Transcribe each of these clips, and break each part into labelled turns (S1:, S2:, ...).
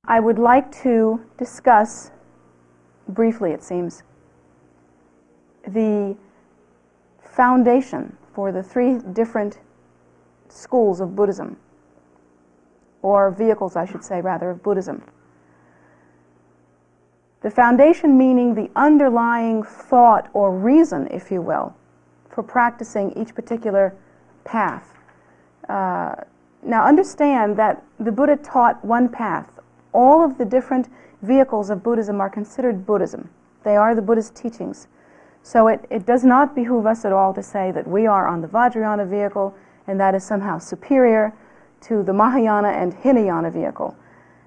S1: I would like to discuss, briefly it seems, the foundation for the three different schools of Buddhism, or vehicles, I should say, rather, of Buddhism. The foundation meaning the underlying thought or reason, if you will, for practicing each particular path. Now understand that the Buddha taught one path. All of the different vehicles of Buddhism are considered Buddhism. They are the Buddha's teachings. So it does not behoove us at all to say that we are on the Vajrayana vehicle and that is somehow superior to the Mahayana and Hinayana vehicle.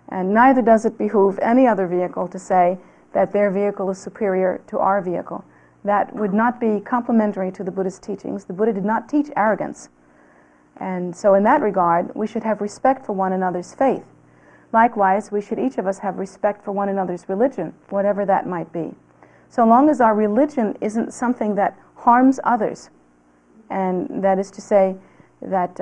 S1: And neither does it behoove any other vehicle to say that their vehicle is superior to our vehicle. That would not be complementary to the Buddha's teachings. The Buddha did not teach arrogance. And so in that regard, we should have respect for one another's faith. Likewise, we should each of us have respect for one another's religion, whatever that might be. So long as our religion isn't something that harms others, and that is to say that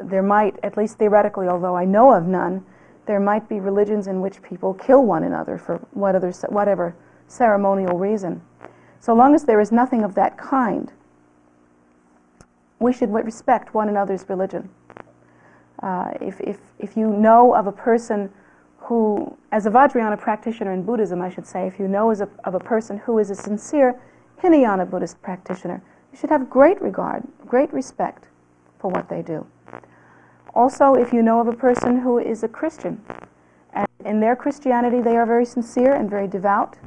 S1: there might, at least theoretically, although I know of none, there might be religions in which people kill one another for whatever ceremonial reason. So long as there is nothing of that kind, we should respect one another's religion. If you know of a person who, as a Vajrayana practitioner in Buddhism, I should say, if you know of a person who is a sincere Hinayana Buddhist practitioner, you should have great regard, great respect for what they do. Also, if you know of a person who is a Christian, and in their Christianity they are very sincere and very devout,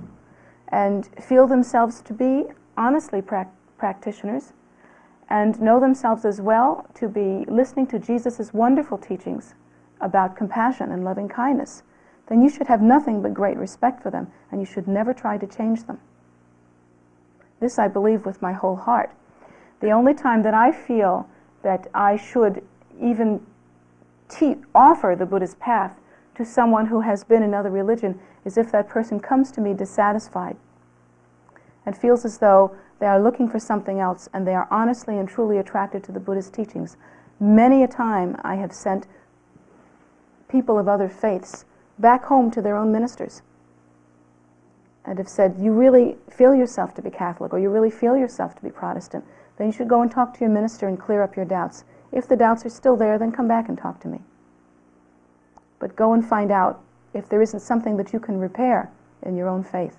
S1: and feel themselves to be honestly practitioners, and know themselves as well to be listening to Jesus' wonderful teachings about compassion and loving kindness, then you should have nothing but great respect for them, and you should never try to change them. This I believe with my whole heart. The only time that I feel that I should even offer the Buddha's path to someone who has been in another religion is if that person comes to me dissatisfied and feels as though they are looking for something else and they are honestly and truly attracted to the Buddha's teachings. Many a time I have sent people of other faiths back home to their own ministers and have said, you really feel yourself to be Catholic or you really feel yourself to be Protestant, then you should go and talk to your minister and clear up your doubts. If the doubts are still there, then come back and talk to me. But go and find out if there isn't something that you can repair in your own faith.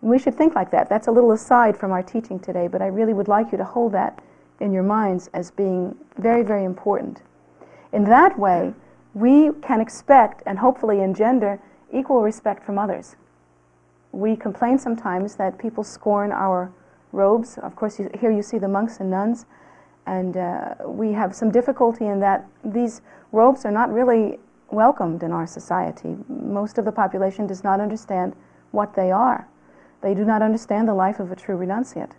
S1: And we should think like that. That's a little aside from our teaching today, but I really would like you to hold that in your minds as being very, very important. In that way, we can expect and hopefully engender equal respect from others. We complain sometimes that people scorn our robes. Of course, here you see the monks and nuns, and we have some difficulty in that these robes are not really welcomed in our society. Most of the population does not understand what they are. They do not understand the life of a true renunciate.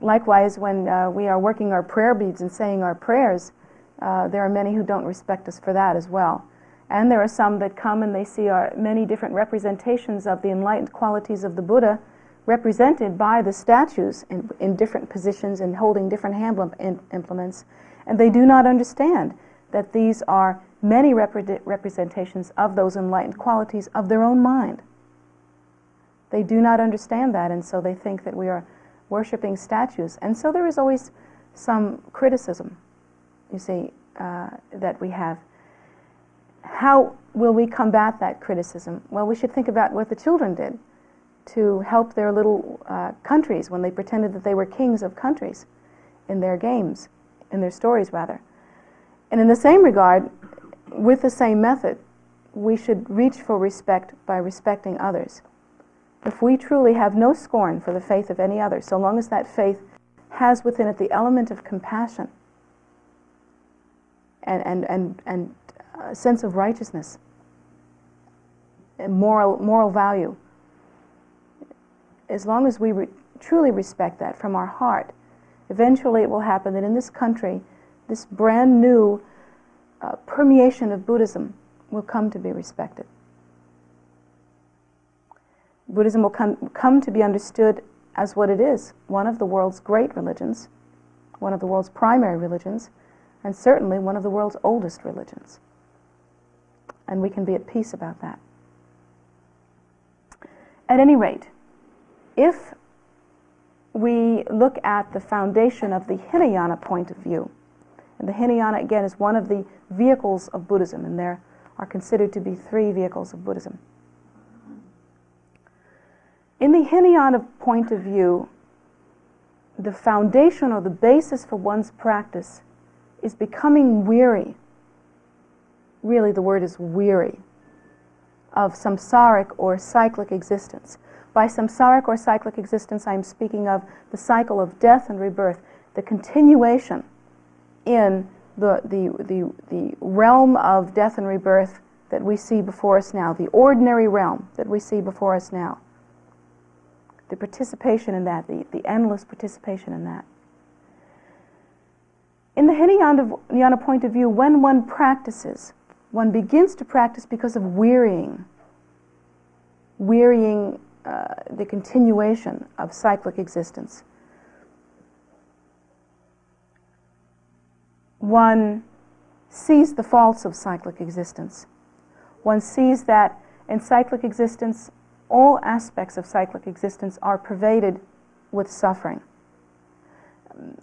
S1: Likewise, when we are working our prayer beads and saying our prayers, there are many who don't respect us for that as well. And there are some that come and they see our many different representations of the enlightened qualities of the Buddha represented by the statues in different positions and holding different hand implements, and they do not understand that these are many representations of those enlightened qualities of their own mind. They do not understand that, and so they think that we are worshiping statues. And so there is always some criticism, you see, that we have. How will we combat that criticism? Well, we should think about what the children did to help their little countries when they pretended that they were kings of countries in their games, in their stories rather. And in the same regard, with the same method, we should reach for respect by respecting others. If we truly have no scorn for the faith of any other, so long as that faith has within it the element of compassion and a sense of righteousness and moral value, as long as we truly respect that from our heart, eventually it will happen that in this country, this brand new permeation of Buddhism will come to be respected. Buddhism will come to be understood as what it is, one of the world's great religions, one of the world's primary religions, and certainly one of the world's oldest religions. and we can be at peace about that. At any rate, if we look at the foundation of the Hinayana point of view, and the Hinayana, again, is one of the vehicles of Buddhism, and there are considered to be 3 vehicles of Buddhism. In the Hinayana point of view, the foundation or the basis for one's practice is becoming weary. Really, the word is weary of samsaric or cyclic existence. By samsaric or cyclic existence, I am speaking of the cycle of death and rebirth, the continuation in the realm of death and rebirth that we see before us now, the ordinary realm that we see before us now. The participation in that, the endless participation in that. In the Hinayana point of view, when one practices, one begins to practice because of wearying the continuation of cyclic existence. One sees the faults of cyclic existence. One sees that in cyclic existence, all aspects of cyclic existence are pervaded with suffering.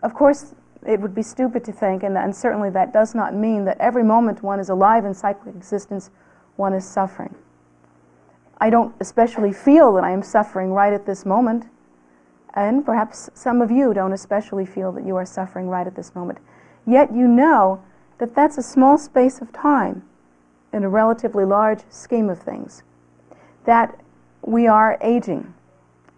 S1: Of course, it would be stupid to think, and certainly that does not mean that every moment one is alive in cyclic existence, one is suffering. I don't especially feel that I am suffering right at this moment, and perhaps some of you don't especially feel that you are suffering right at this moment. Yet you know that that's a small space of time in a relatively large scheme of things. That we are aging,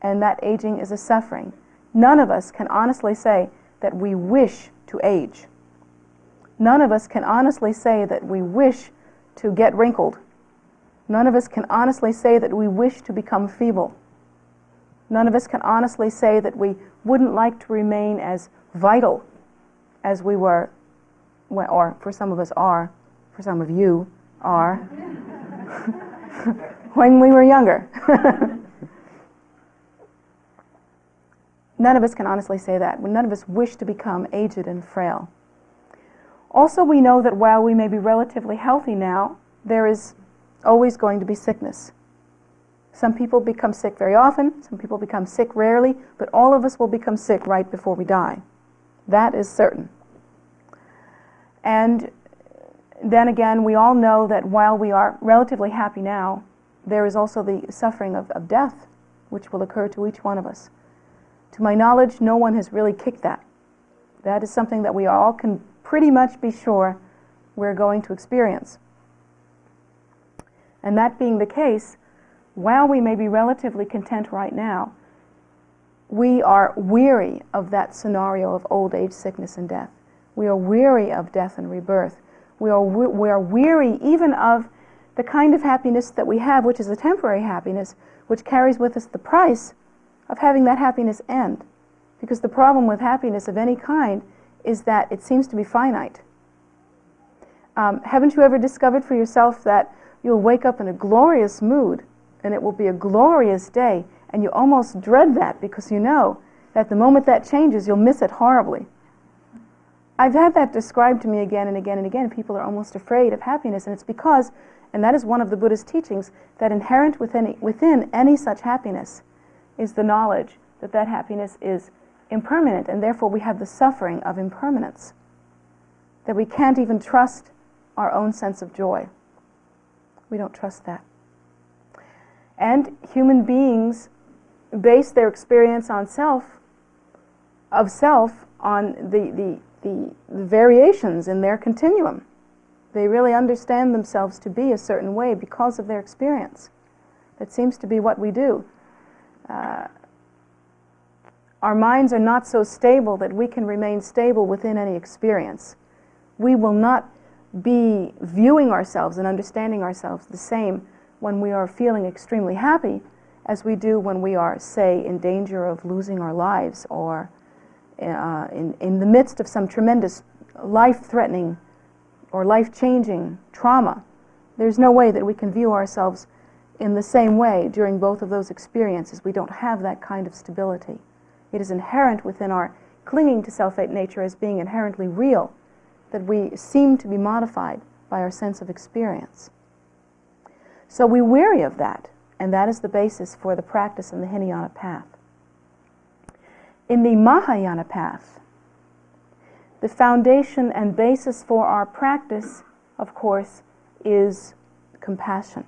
S1: and that aging is a suffering. None of us can honestly say that we wish to age. None of us can honestly say that we wish to get wrinkled. None of us can honestly say that we wish to become feeble. None of us can honestly say that we wouldn't like to remain as vital as we were, or for some of us are, for some of you are, when we were younger. None of us can honestly say that. None of us wish to become aged and frail. Also, we know that while we may be relatively healthy now, there is always going to be sickness. Some people become sick very often, some people become sick rarely, but all of us will become sick right before we die. That is certain. And then again, we all know that while we are relatively happy now, there is also the suffering of death, which will occur to each one of us. To my knowledge, no one has really kicked that. That is something that we all can pretty much be sure we're going to experience. And that being the case, while we may be relatively content right now, we are weary of that scenario of old age, sickness, and death. We are weary of death and rebirth. We are weary even of the kind of happiness that we have, which is a temporary happiness, which carries with us the price of having that happiness end. Because the problem with happiness of any kind is that it seems to be finite. Haven't you ever discovered for yourself that you'll wake up in a glorious mood, and it will be a glorious day, and you almost dread that because you know that the moment that changes, you'll miss it horribly. I've had that described to me again and again and again. People are almost afraid of happiness, and it's because, and that is one of the Buddhist teachings, that inherent within any such happiness is the knowledge that that happiness is impermanent, and therefore we have the suffering of impermanence, that we can't even trust our own sense of joy. We don't trust that. And human beings base their experience on self on the variations in their continuum. They really understand themselves to be a certain way because of their experience. That seems to be what we do. Our minds are not so stable that we can remain stable within any experience. We will not be viewing ourselves and understanding ourselves the same when we are feeling extremely happy as we do when we are, say, in danger of losing our lives, or in the midst of some tremendous life-threatening or life-changing trauma. There's no way that we can view ourselves in the same way during both of those experiences. We don't have that kind of stability. It is inherent within our clinging to self-nature as being inherently real that we seem to be modified by our sense of experience. So we weary of that, and that is the basis for the practice in the Hinayana path. In the Mahayana path, the foundation and basis for our practice, of course, is compassion.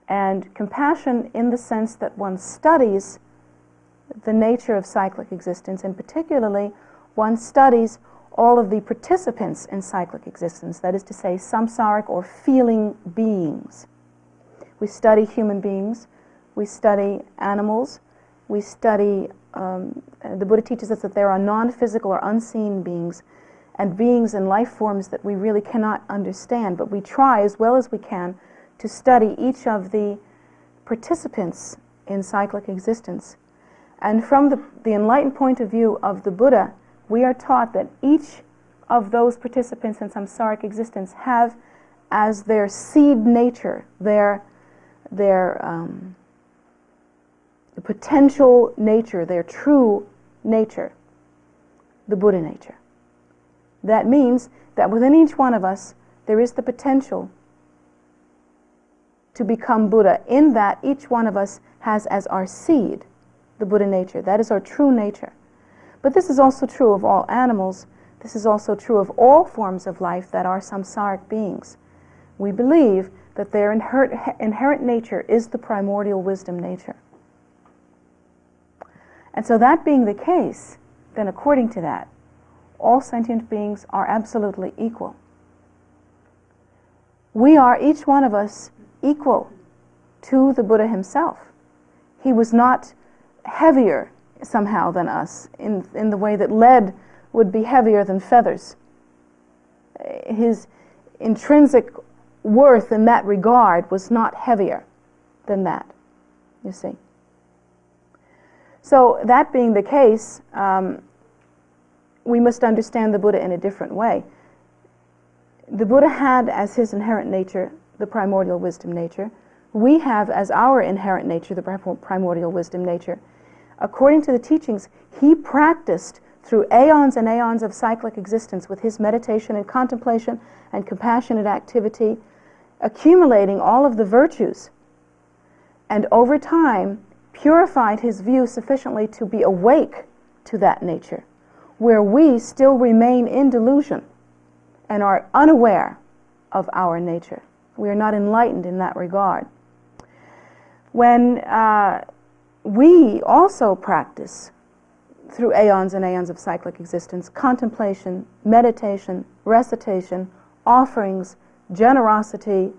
S1: And compassion in the sense that one studies the nature of cyclic existence, and particularly one studies all of the participants in cyclic existence, that is to say, samsaric or feeling beings. We study human beings, we study animals, we study, the Buddha teaches us that there are non-physical or unseen beings, and beings and life forms that we really cannot understand, but we try as well as we can to study each of the participants in cyclic existence. And from the enlightened point of view of the Buddha, we are taught that each of those participants in samsaric existence have as their seed nature, their potential nature, their true nature, the Buddha nature. That means that within each one of us there is the potential to become Buddha, in that each one of us has as our seed the Buddha nature. That is our true nature. But this is also true of all animals. This is also true of all forms of life that are samsaric beings. We believe that their inherent nature is the primordial wisdom nature. And so that being the case, then according to that, all sentient beings are absolutely equal. We are, each one of us, equal to the Buddha himself. He was not heavier somehow than us, in the way that lead would be heavier than feathers. His intrinsic worth in that regard was not heavier than that, you see. So that being the case, we must understand the Buddha in a different way. The Buddha had as his inherent nature the primordial wisdom nature. We have as our inherent nature the primordial wisdom nature. According to the teachings, he practiced through aeons and aeons of cyclic existence with his meditation and contemplation and compassionate activity, accumulating all of the virtues, and over time purified his view sufficiently to be awake to that nature, where we still remain in delusion and are unaware of our nature. We are not enlightened in that regard. When we also practice through aeons and aeons of cyclic existence, contemplation, meditation, recitation, offerings, generosity,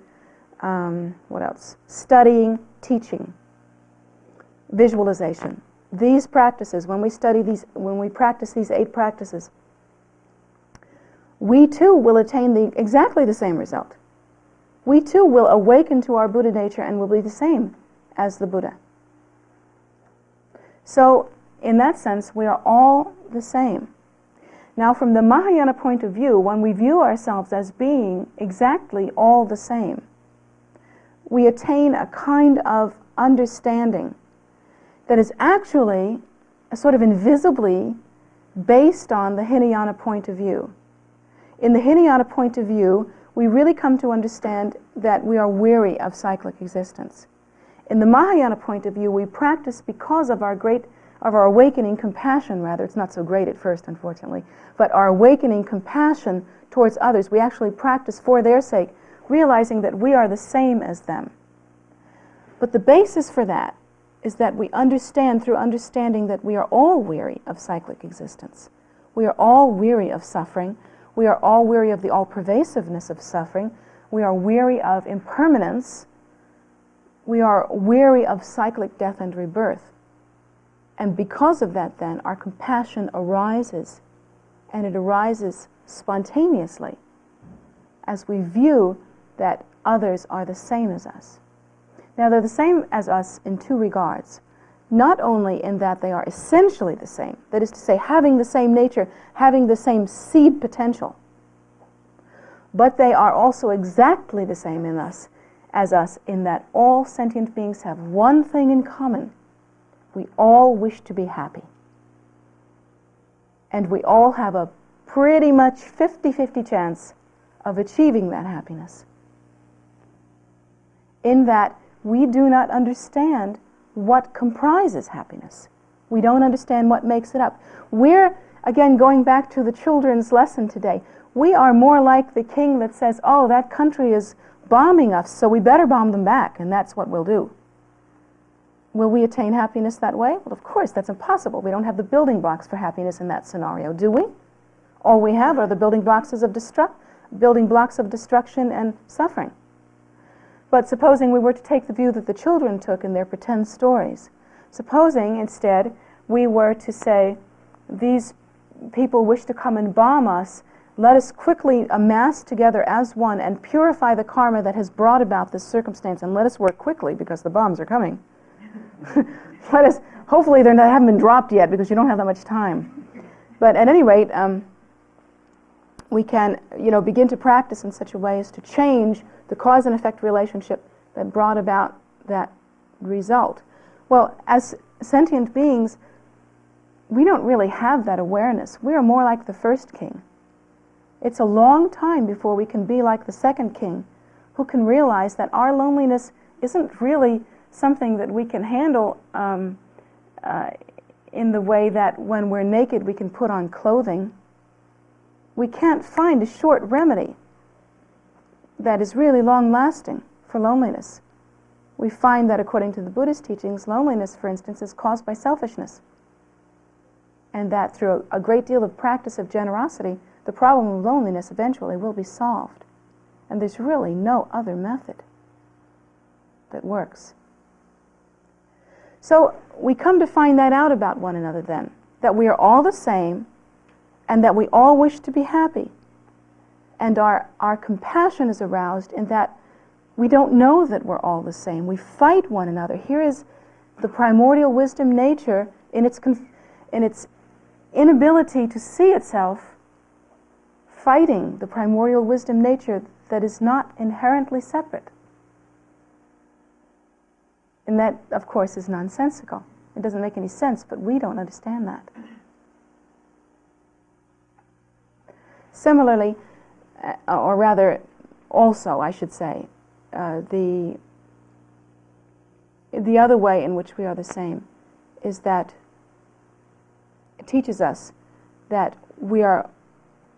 S1: what else? Studying, teaching, visualization. These practices, when we practice these 8 practices, we too will attain exactly the same result. We too will awaken to our Buddha nature and will be the same as the Buddha. So, in that sense, we are all the same. Now, from the Mahayana point of view, when we view ourselves as being exactly all the same, we attain a kind of understanding that is actually a sort of invisibly based on the Hinayana point of view. In the Hinayana point of view, we really come to understand that we are weary of cyclic existence. In the Mahayana point of view, we practice because of our awakening compassion, rather. It's not so great at first, unfortunately, but our awakening compassion towards others. We actually practice for their sake, realizing that we are the same as them. But the basis for that is that we understand through understanding that we are all weary of cyclic existence. We are all weary of suffering. We are all weary of the all-pervasiveness of suffering. We are weary of impermanence. We are weary of cyclic death and rebirth. And because of that, then, our compassion arises, and it arises spontaneously as we view that others are the same as us. Now, they're the same as us in 2 regards. Not only in that they are essentially the same, that is to say, having the same nature, having the same seed potential, but they are also exactly the same as us in that all sentient beings have one thing in common. We all wish to be happy. And we all have a pretty much 50-50 chance of achieving that happiness. in that we do not understand what comprises happiness. We don't understand what makes it up. We're, again, going back to the children's lesson today, we are more like the king that says, oh, that country is bombing us, so we better bomb them back, and that's what we'll do. Will we attain happiness that way? Well, of course, that's impossible. We don't have the building blocks for happiness in that scenario, do we? All we have are the building blocks of destruction and suffering. But supposing we were to take the view that the children took in their pretend stories, supposing instead we were to say, these people wish to come and bomb us, let us quickly amass together as one and purify the karma that has brought about this circumstance, and let us work quickly because the bombs are coming. Hopefully they haven't been dropped yet because you don't have that much time. But at any rate, we can begin to practice in such a way as to change the cause and effect relationship that brought about that result. Well, as sentient beings, we don't really have that awareness. We are more like the first king. It's a long time before we can be like the second king, who can realize that our loneliness isn't really something that we can handle in the way that when we're naked we can put on clothing. We can't find a short remedy that is really long-lasting for loneliness. We find that according to the Buddhist teachings, loneliness, for instance, is caused by selfishness. And that through a great deal of practice of generosity, the problem of loneliness eventually will be solved. And there's really no other method that works. So we come to find that out about one another then, that we are all the same and that we all wish to be happy. And our compassion is aroused in that we don't know that we're all the same. We fight one another. Here is the primordial wisdom nature in its inability to see itself fighting the primordial wisdom nature that is not inherently separate. And that, of course, is nonsensical. It doesn't make any sense, but we don't understand that. Similarly, or rather, also, I should say, the other way in which we are the same is that it teaches us that we are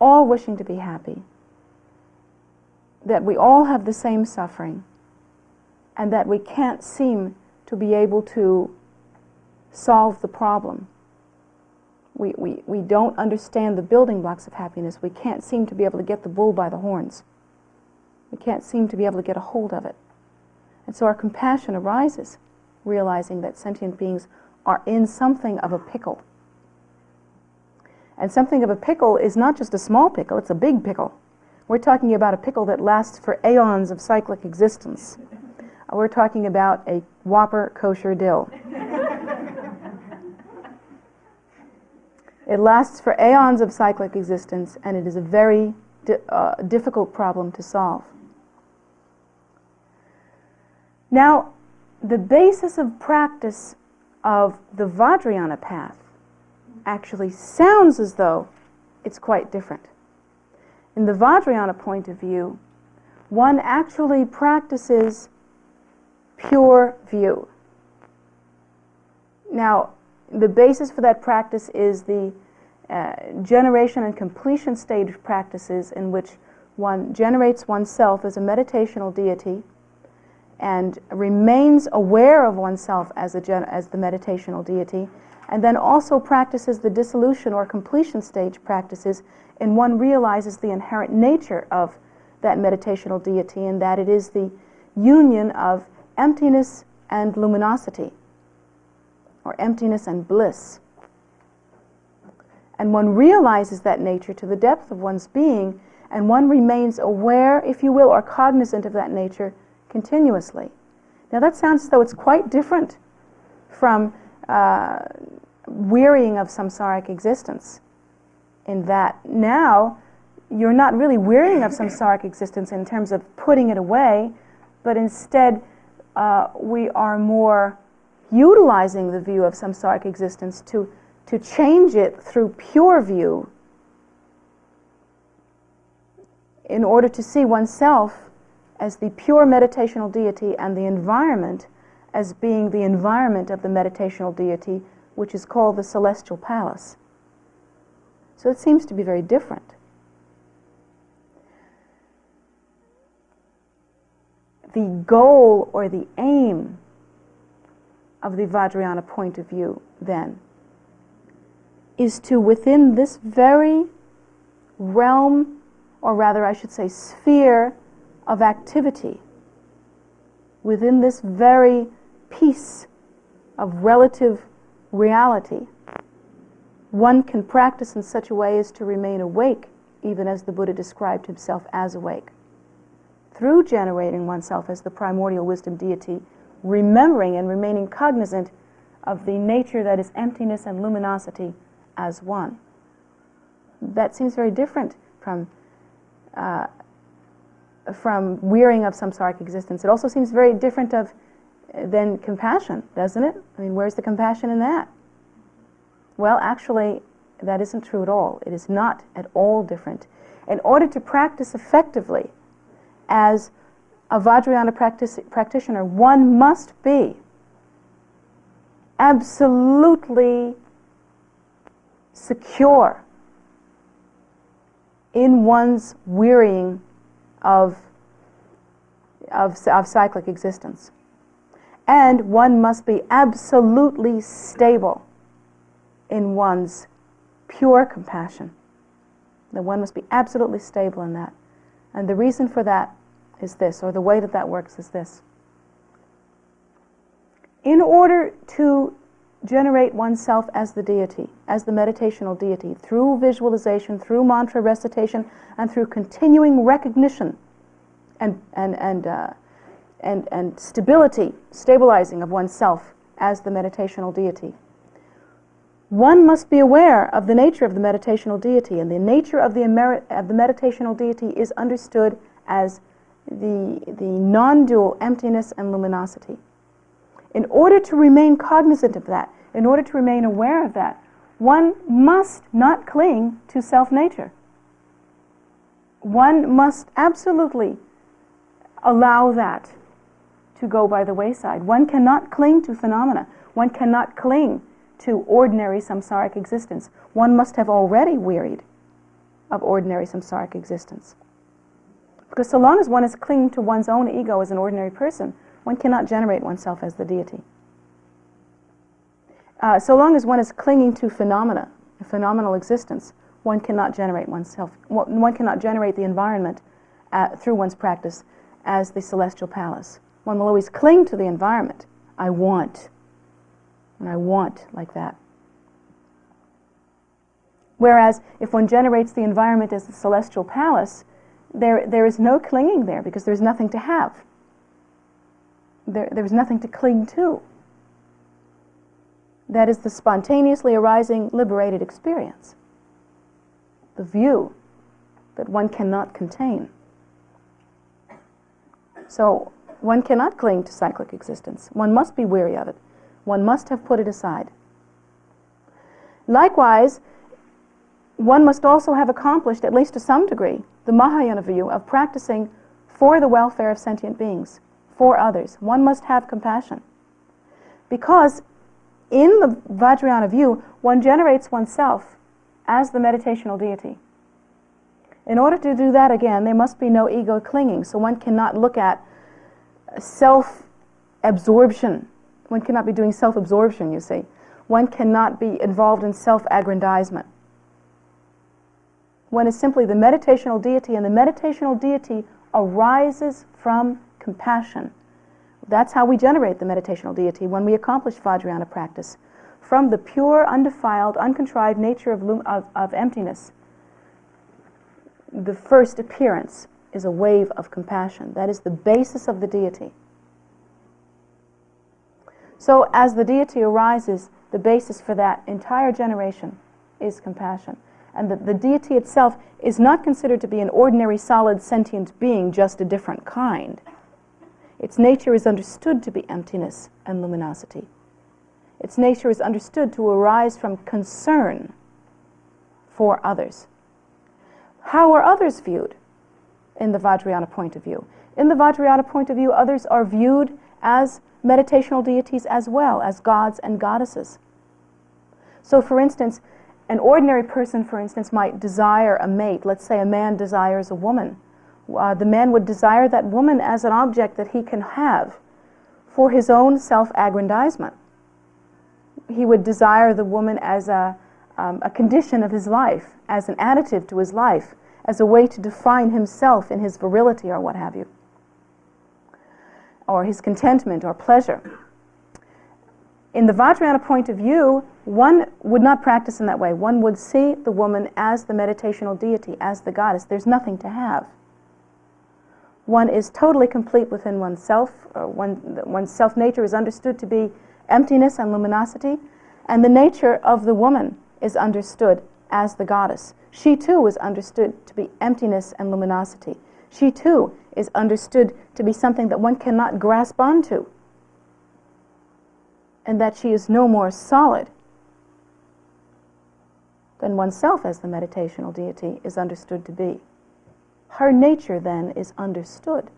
S1: all wishing to be happy, that we all have the same suffering, and that we can't seem to be able to solve the problem. We don't understand the building blocks of happiness. We can't seem to be able to get the bull by the horns. We can't seem to be able to get a hold of it. And so our compassion arises, realizing that sentient beings are in something of a pickle. And something of a pickle is not just a small pickle, it's a big pickle. We're talking about a pickle that lasts for aeons of cyclic existence. We're talking about a Whopper kosher dill. It lasts for aeons of cyclic existence, and it is a very difficult problem to solve. Now, the basis of practice of the Vajrayana path actually sounds as though it's quite different. In the Vajrayana point of view, one actually practices pure view. Now, the basis for that practice is the generation and completion stage practices in which one generates oneself as a meditational deity and remains aware of oneself as the meditational deity, and then also practices the dissolution or completion stage practices, and one realizes the inherent nature of that meditational deity, and that it is the union of emptiness and luminosity, or emptiness and bliss. And one realizes that nature to the depth of one's being, and one remains aware, if you will, or cognizant of that nature continuously. Now that sounds as though it's quite different from wearying of samsaric existence, in that now you're not really wearying of samsaric existence in terms of putting it away, but instead we are more utilizing the view of samsaric existence to change it through pure view in order to see oneself as the pure meditational deity and the environment as being the environment of the meditational deity, which is called the celestial palace. So it seems to be very different. The goal or the aim of the Vajrayana point of view, then, is to, within this very realm, or rather I should say sphere of activity, within this very piece of relative reality, one can practice in such a way as to remain awake, even as the Buddha described himself as awake, through generating oneself as the primordial wisdom deity, remembering and remaining cognizant of the nature that is emptiness and luminosity as one. That seems very different from wearying of samsaric existence. It also seems very different than compassion, doesn't it? I mean, where's the compassion in that? Well, actually, that isn't true at all. It is not at all different. In order to practice effectively as a Vajrayana practitioner, one must be absolutely secure in one's wearying of cyclic existence. And one must be absolutely stable in one's pure compassion. That one must be absolutely stable in that. And the reason for that is this, or the way that works is this. In order to generate oneself as the deity, as the meditational deity, through visualization, through mantra recitation, and through continuing recognition and stabilizing of oneself as the meditational deity, one must be aware of the nature of the meditational deity, and the nature of the meditational deity is understood as the non-dual emptiness and luminosity. In order to remain cognizant of that, in order to remain aware of that, one must not cling to self-nature. One must absolutely allow that to go by the wayside. One cannot cling to phenomena. One cannot cling to ordinary samsaric existence. One must have already wearied of ordinary samsaric existence. Because so long as one is clinging to one's own ego as an ordinary person, one cannot generate oneself as the deity. So long as one is clinging to phenomena, a phenomenal existence, one cannot generate oneself. One cannot generate the environment through one's practice as the celestial palace. One will always cling to the environment. I want. And I want like that. Whereas if one generates the environment as the celestial palace, there is no clinging there because there's nothing to have. There's nothing to cling to. That is the spontaneously arising, liberated experience. The view that one cannot contain. So one cannot cling to cyclic existence. One must be weary of it. One must have put it aside. Likewise, one must also have accomplished, at least to some degree, the Mahayana view of practicing for the welfare of sentient beings, for others. One must have compassion. Because in the Vajrayana view, one generates oneself as the meditational deity. In order to do that, again, there must be no ego clinging, so one cannot look at self-absorption. One cannot be doing self-absorption, you see. One cannot be involved in self-aggrandizement. One is simply the meditational deity, and the meditational deity arises from compassion. That's how we generate the meditational deity when we accomplish Vajrayana practice. From the pure, undefiled, uncontrived nature of emptiness, the first appearance is a wave of compassion. That is the basis of the deity. So as the deity arises, the basis for that entire generation is compassion. And the deity itself is not considered to be an ordinary, solid, sentient being, just a different kind. Its nature is understood to be emptiness and luminosity. Its nature is understood to arise from concern for others. How are others viewed in the Vajrayana point of view? In the Vajrayana point of view, others are viewed as meditational deities as well, as gods and goddesses. So for instance, an ordinary person, for instance, might desire a mate. Let's say a man desires a woman. The man would desire that woman as an object that he can have for his own self-aggrandizement. He would desire the woman as a condition of his life, as an additive to his life, as a way to define himself in his virility or what have you, or his contentment or pleasure. In the Vajrayana point of view, one would not practice in that way. One would see the woman as the meditational deity, as the goddess. There's nothing to have. One is totally complete within oneself. One's self-nature is understood to be emptiness and luminosity, and the nature of the woman is understood as the goddess. She too is understood to be emptiness and luminosity. She too is understood to be something that one cannot grasp onto, and that she is no more solid than oneself as the meditational deity is understood to be. Her nature, then, is understood.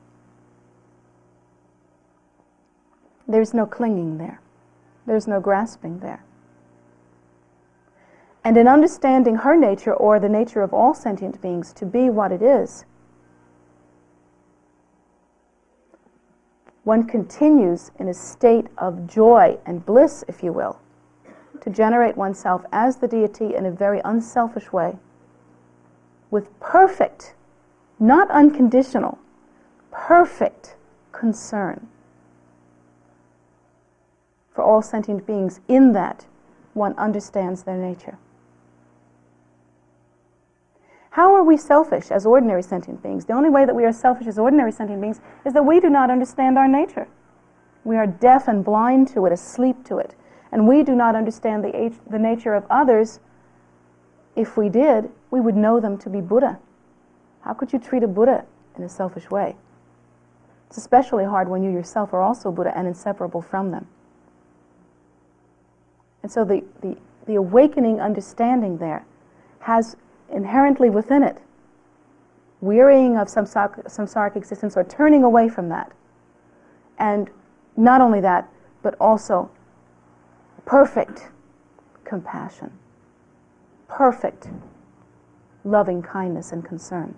S1: There's no clinging there. There's no grasping there. And in understanding her nature, or the nature of all sentient beings, to be what it is, one continues in a state of joy and bliss, if you will, to generate oneself as the deity in a very unselfish way, with perfect, not unconditional, perfect concern for all sentient beings. In that, one understands their nature. How are we selfish as ordinary sentient beings? The only way that we are selfish as ordinary sentient beings is that we do not understand our nature. We are deaf and blind to it, asleep to it. And we do not understand the nature of others. If we did, we would know them to be Buddha. How could you treat a Buddha in a selfish way? It's especially hard when you yourself are also Buddha and inseparable from them. And so the awakening understanding there has inherently within it wearying of samsaric existence, or turning away from that. And not only that, but also perfect compassion, perfect loving kindness and concern.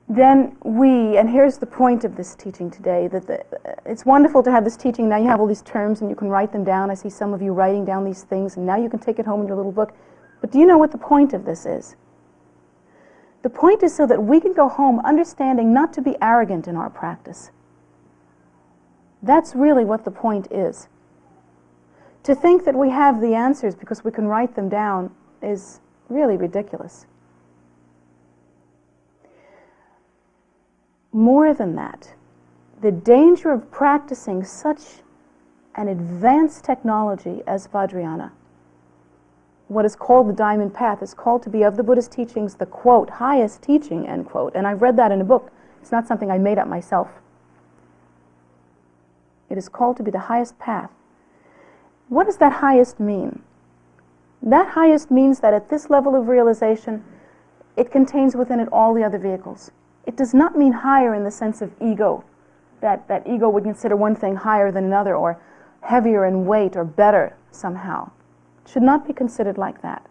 S1: Then and here's the point of this teaching today, that it's wonderful to have this teaching. Now you have all these terms and you can write them down. I see some of you writing down these things, and now you can take it home in your little book. But do you know what the point of this is? The point is so that we can go home understanding not to be arrogant in our practice. That's really what the point is. To think that we have the answers because we can write them down is really ridiculous. More than that, the danger of practicing such an advanced technology as Vajrayana, what is called the Diamond Path, is called to be of the Buddhist teachings the, quote, highest teaching, end quote. And I've read that in a book. It's not something I made up myself. It is called to be the highest path. What does that highest mean? That highest means that at this level of realization, it contains within it all the other vehicles. It does not mean higher in the sense of ego, that ego would consider one thing higher than another, or heavier in weight, or better somehow. It should not be considered like that.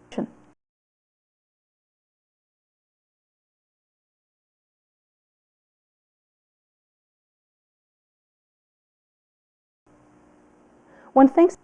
S1: One thinks